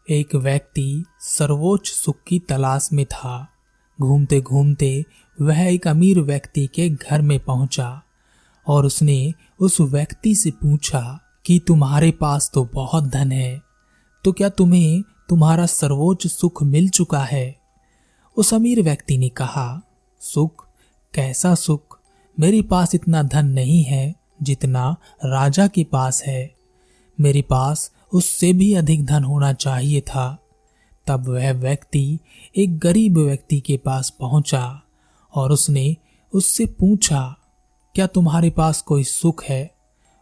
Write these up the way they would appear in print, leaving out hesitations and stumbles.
एक व्यक्ति सर्वोच्च सुख की तलाश में था। घूमते घूमते वह एक अमीर व्यक्ति के घर में पहुंचा और उसने उस व्यक्ति से पूछा कि तुम्हारे पास तो बहुत धन है, तो क्या तुम्हें तुम्हारा सर्वोच्च सुख मिल चुका है? उस अमीर व्यक्ति ने कहा, सुख? कैसा सुख? मेरे पास इतना धन नहीं है जितना राजा के पास है। मेरे पास उससे भी अधिक धन होना चाहिए था। तब वह व्यक्ति एक गरीब व्यक्ति के पास पहुंचा और उसने उससे पूछा, क्या तुम्हारे पास कोई सुख है?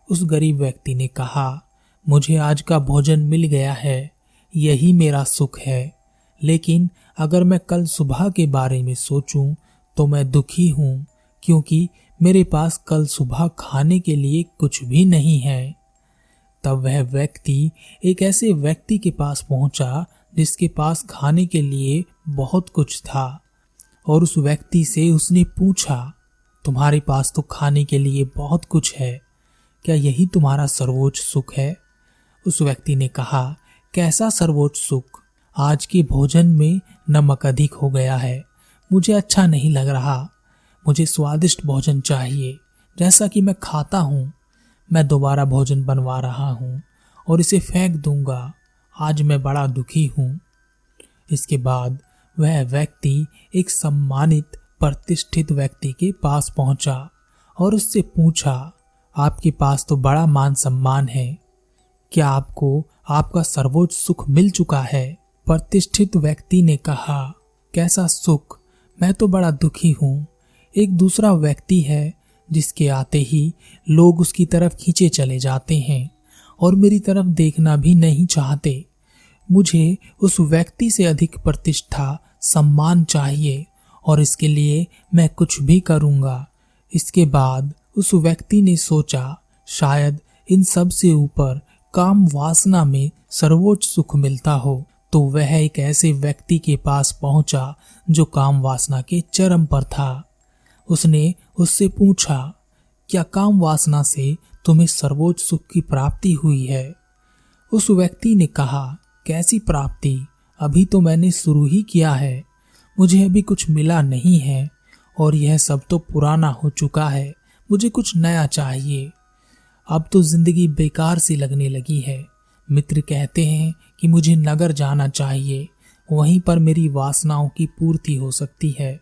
उस गरीब व्यक्ति ने कहा, मुझे आज का भोजन मिल गया है, यही मेरा सुख है। लेकिन अगर मैं कल सुबह के बारे में सोचूं तो मैं दुखी हूं, क्योंकि मेरे पास कल सुबह खाने के लिए कुछ भी नहीं है। तब वह व्यक्ति एक ऐसे व्यक्ति के पास पहुंचा जिसके पास खाने के लिए बहुत कुछ था, और उस व्यक्ति से उसने पूछा, तुम्हारे पास तो खाने के लिए बहुत कुछ है, क्या यही तुम्हारा सर्वोच्च सुख है? उस व्यक्ति ने कहा, कैसा सर्वोच्च सुख? आज के भोजन में नमक अधिक हो गया है, मुझे अच्छा नहीं लग रहा। मुझे स्वादिष्ट भोजन चाहिए जैसा कि मैं खाता हूँ। मैं दोबारा भोजन बनवा रहा हूँ और इसे फेंक दूंगा। आज मैं बड़ा दुखी हूँ। इसके बाद वह व्यक्ति एक सम्मानित प्रतिष्ठित व्यक्ति के पास पहुंचा और उससे पूछा, आपके पास तो बड़ा मान सम्मान है, क्या आपको आपका सर्वोच्च सुख मिल चुका है? प्रतिष्ठित व्यक्ति ने कहा, कैसा सुख? मैं तो बड़ा दुखी हूँ। एक दूसरा व्यक्ति है जिसके आते ही लोग उसकी तरफ खींचे चले जाते हैं और मेरी तरफ देखना भी नहीं चाहते। मुझे उस व्यक्ति से अधिक प्रतिष्ठा सम्मान चाहिए और इसके लिए मैं कुछ भी करूँगा। इसके बाद उस व्यक्ति ने सोचा, शायद इन सब से ऊपर काम वासना में सर्वोच्च सुख मिलता हो। तो वह एक ऐसे व्यक्ति के पास पहुंचा जो काम वासना के चरम पर था। उसने उससे पूछा, क्या काम वासना से तुम्हें सर्वोच्च सुख की प्राप्ति हुई है? उस व्यक्ति ने कहा, कैसी प्राप्ति? अभी तो मैंने शुरू ही किया है। मुझे अभी कुछ मिला नहीं है और यह सब तो पुराना हो चुका है। मुझे कुछ नया चाहिए। अब तो जिंदगी बेकार सी लगने लगी है। मित्र कहते हैं कि मुझे नगर जाना चाहिए, वहीं पर मेरी वासनाओं की पूर्ति हो सकती है,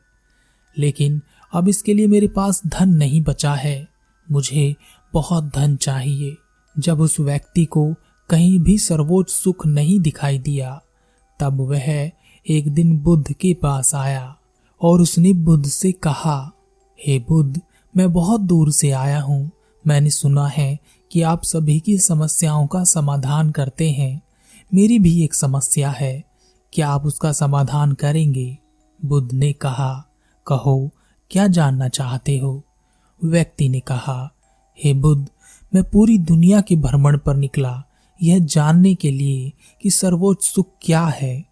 लेकिन अब इसके लिए मेरे पास धन नहीं बचा है। मुझे बहुत धन चाहिए। जब उस व्यक्ति को कहीं भी सर्वोच्च सुख नहीं दिखाई दिया, तब वह एक दिन बुद्ध के पास आया और उसने बुद्ध से कहा, हे बुद्ध, मैं बहुत दूर से आया हूँ। मैंने सुना है कि आप सभी की समस्याओं का समाधान करते हैं। मेरी भी एक समस्या है, क्या आप उसका समाधान करेंगे? बुद्ध ने कहा, कहो, क्या जानना चाहते हो? व्यक्ति ने कहा, हे बुद्ध, मैं पूरी दुनिया के भ्रमण पर निकला यह जानने के लिए कि सर्वोच्च सुख क्या है।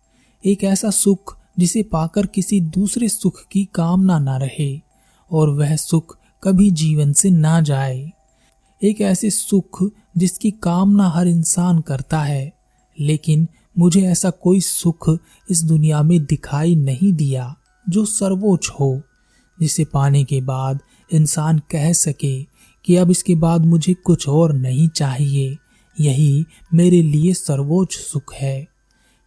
एक ऐसा सुख जिसे पाकर किसी दूसरे सुख की कामना ना रहे और वह सुख कभी जीवन से ना जाए। एक ऐसे सुख जिसकी कामना हर इंसान करता है, लेकिन मुझे ऐसा कोई सुख इस दुनिया में दिखाई नहीं दिया जो सर्वोच्च हो, जिसे पाने के बाद इंसान कह सके कि अब इसके बाद मुझे कुछ और नहीं चाहिए। यही मेरे लिए सर्वोच्च सुख है।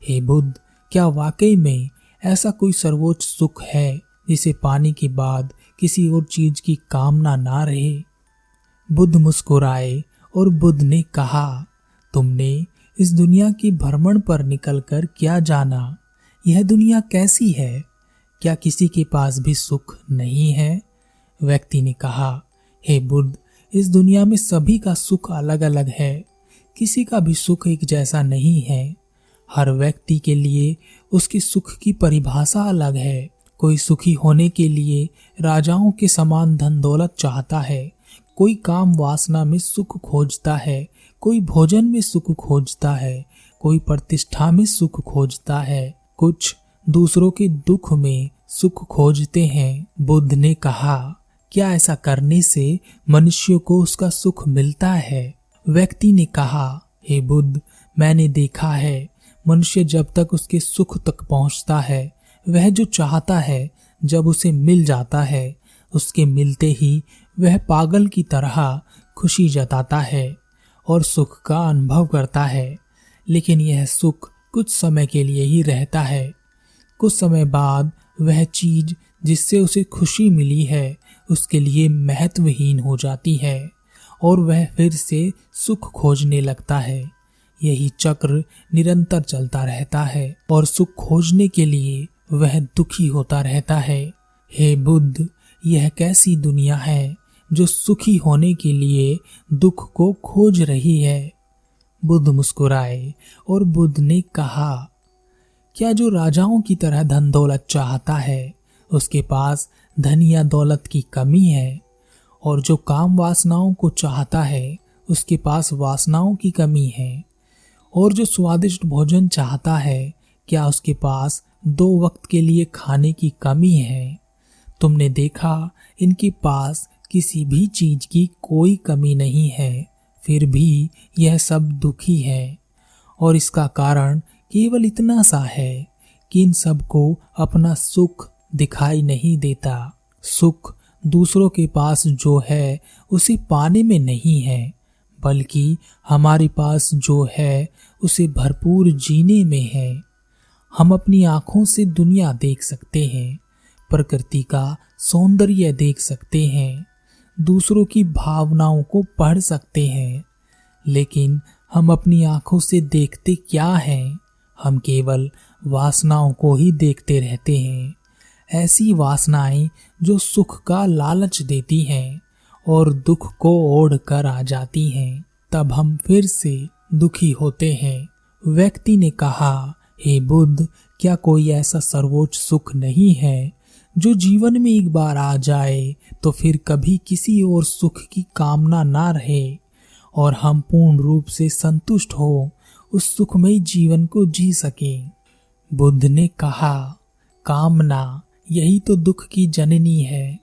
हे बुद्ध, क्या वाकई में ऐसा कोई सर्वोच्च सुख है जिसे पाने के बाद किसी और चीज की कामना ना रहे? बुद्ध मुस्कुराए और बुद्ध ने कहा, तुमने इस दुनिया की भ्रमण पर निकलकर क्या जाना? यह दुनिया कैसी है? क्या किसी के पास भी सुख नहीं है? व्यक्ति ने कहा, हे बुद्ध, इस दुनिया में सभी का सुख अलग अलग है। किसी का भी सुख एक जैसा नहीं है। हर व्यक्ति के लिए उसके सुख की परिभाषा अलग है। कोई सुखी होने के लिए राजाओं के समान धन दौलत चाहता है, कोई काम वासना में सुख खोजता है, कोई भोजन में सुख खोजता है, कोई प्रतिष्ठा में सुख खोजता है, कुछ दूसरों के दुख में सुख खोजते हैं। बुद्ध ने कहा, क्या ऐसा करने से मनुष्य को उसका सुख मिलता है? व्यक्ति ने कहा, हे बुद्ध, मैंने देखा है मनुष्य जब तक उसके सुख तक पहुंचता है, वह जो चाहता है जब उसे मिल जाता है, उसके मिलते ही वह पागल की तरह खुशी जताता है और सुख का अनुभव करता है। लेकिन यह सुख कुछ समय के लिए ही रहता है। कुछ समय बाद वह चीज जिससे उसे खुशी मिली है उसके लिए महत्वहीन हो जाती है और वह फिर से सुख खोजने लगता है। यही चक्र निरंतर चलता रहता है और सुख खोजने के लिए वह दुखी होता रहता है। हे बुद्ध, यह कैसी दुनिया है जो सुखी होने के लिए दुख को खोज रही है। बुद्ध मुस्कुराए और बुद्ध ने कहा, क्या जो राजाओं की तरह धन दौलत चाहता है उसके पास धन या दौलत की कमी है? और जो काम वासनाओं को चाहता है उसके पास वासनाओं की कमी है? और जो स्वादिष्ट भोजन चाहता है, क्या उसके पास 2 वक्त के लिए खाने की कमी है? तुमने देखा, इनके पास किसी भी चीज की कोई कमी नहीं है, फिर भी यह सब दुखी है। और इसका कारण केवल इतना सा है कि इन सबको अपना सुख दिखाई नहीं देता। सुख दूसरों के पास जो है उसे पाने में नहीं है, बल्कि हमारे पास जो है उसे भरपूर जीने में है। हम अपनी आंखों से दुनिया देख सकते हैं, प्रकृति का सौंदर्य देख सकते हैं, दूसरों की भावनाओं को पढ़ सकते हैं, लेकिन हम अपनी आंखों से देखते क्या हैं? हम केवल वासनाओं को ही देखते रहते हैं। ऐसी वासनाएं जो सुख का लालच देती हैं और दुख को ओढ़ कर आ जाती हैं, तब हम फिर से दुखी होते हैं। व्यक्ति ने कहा, हे बुद्ध, क्या कोई ऐसा सर्वोच्च सुख नहीं है जो जीवन में एक बार आ जाए तो फिर कभी किसी और सुख की कामना ना रहे और हम पूर्ण रूप से संतुष्ट हो उस सुखमय जीवन को जी सकें? बुद्ध ने कहा, कामना यही तो दुख की जननी है,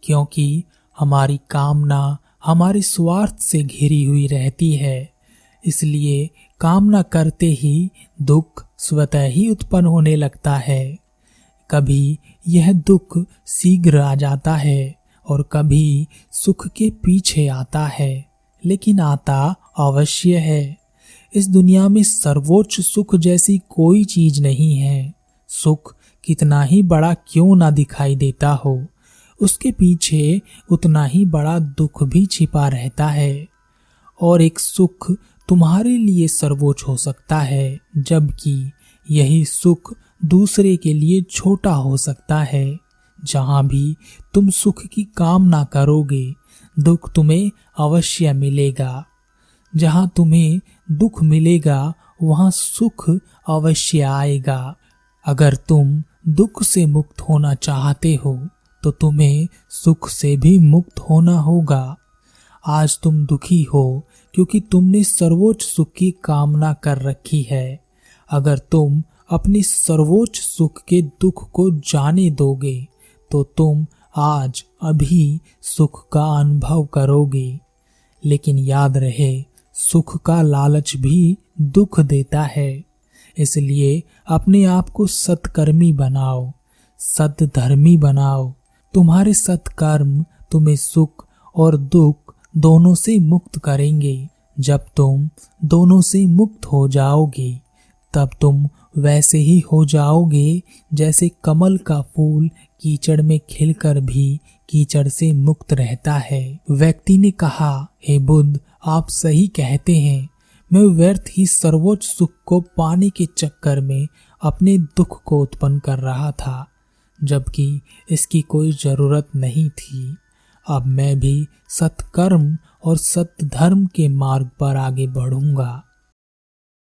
क्योंकि हमारी कामना हमारे स्वार्थ से घिरी हुई रहती है। इसलिए कामना करते ही दुख स्वतः ही उत्पन्न होने लगता है। कभी यह दुख शीघ्र आ जाता है और कभी सुख के पीछे आता है, लेकिन आता अवश्य है। इस दुनिया में सर्वोच्च सुख जैसी कोई चीज नहीं है। सुख कितना ही बड़ा क्यों ना दिखाई देता हो, उसके पीछे उतना ही बड़ा दुख भी छिपा रहता है। और एक सुख तुम्हारे लिए सर्वोच्च हो सकता है, जबकि यही सुख दूसरे के लिए छोटा हो सकता है। जहां भी तुम सुख की कामना करोगे, दुख तुम्हें अवश्य मिलेगा। जहां तुम्हें दुख मिलेगा, वहां सुख अवश्य आएगा। अगर तुम दुख से मुक्त होना चाहते हो तो तुम्हें सुख से भी मुक्त होना होगा। आज तुम दुखी हो क्योंकि तुमने सर्वोच्च सुख की कामना कर रखी है। अगर तुम अपने सर्वोच्च सुख के दुख को जाने दोगे तो तुम आज अभी सुख का अनुभव करोगे। लेकिन याद रहे, सुख का लालच भी दुख देता है। इसलिए अपने आप को सत्कर्मी बनाओ, सत्धर्मी बनाओ। तुम्हारे सत्कर्म तुम्हें सुख और दुख दोनों से मुक्त करेंगे। जब तुम दोनों से मुक्त हो जाओगे, तब तुम वैसे ही हो जाओगे जैसे कमल का फूल कीचड़ में खिलकर भी कीचड़ से मुक्त रहता है। व्यक्ति ने कहा, हे बुद्ध, आप सही कहते हैं। मैं व्यर्थ ही सर्वोच्च सुख को पाने के चक्कर में अपने दुख को उत्पन्न कर रहा था, जबकि इसकी कोई जरूरत नहीं थी। अब मैं भी सत्कर्म और सत्धर्म के मार्ग पर आगे बढ़ूंगा।